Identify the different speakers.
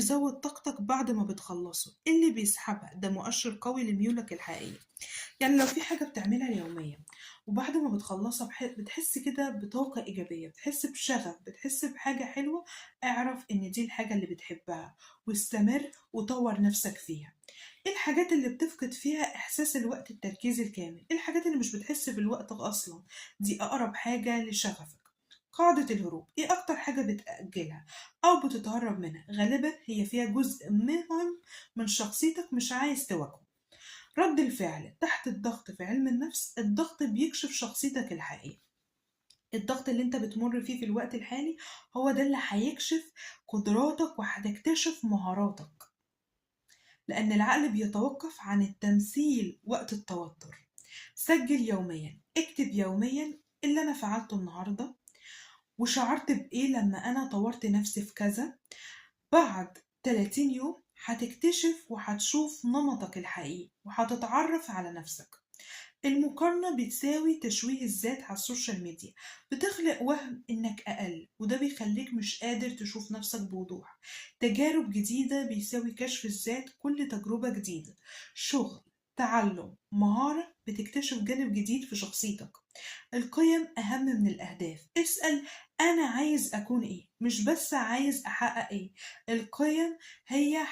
Speaker 1: بيزود طاقتك بعد ما بتخلصه؟ إيه اللي بيسحبها؟ ده مؤشر قوي لميولك الحقيقية. يعني لو في حاجة بتعملها يوميا وبعد ما بتخلصها بتحس كده بطاقة إيجابية، بتحس بشغف، بتحس بحاجة حلوة، اعرف إن دي الحاجة اللي بتحبها واستمر وطور نفسك فيها. إيه الحاجات اللي بتفقد فيها إحساس الوقت التركيز الكامل؟ إيه الحاجات اللي مش بتحس بالوقت أصلا؟ دي أقرب حاجة لشغفك. قاعدة الهروب، إيه أكتر حاجة بتأجلها أو بتتهرب منها؟ غالبا هي فيها جزء مهم من شخصيتك مش عايز تواجهه. رد الفعل تحت الضغط في علم النفس، الضغط بيكشف شخصيتك الحقيقية. الضغط اللي انت بتمر فيه في الوقت الحالي هو ده اللي هيكشف قدراتك وهتكتشف مهاراتك، لأن العقل بيتوقف عن التمثيل وقت التوتر. سجل يوميا، اكتب يوميا اللي أنا فعلته النهاردة وشعرت بإيه لما أنا طورت نفسي في كذا. بعد 30 يوم هتكتشف وهتشوف نمطك الحقيقي وهتتعرف على نفسك. المقارنة بتساوي تشويه الذات على السوشيال ميديا، بتخلق وهم إنك أقل وده بيخليك مش قادر تشوف نفسك بوضوح. تجارب جديدة بيساوي كشف الذات، كل تجربة جديدة شغل، تعلم، مهارة بتكتشف جانب جديد في شخصيتك. القيم أهم من الأهداف، اسأل أنا عايز أكون إيه، مش بس عايز أحقق إيه. القيم هي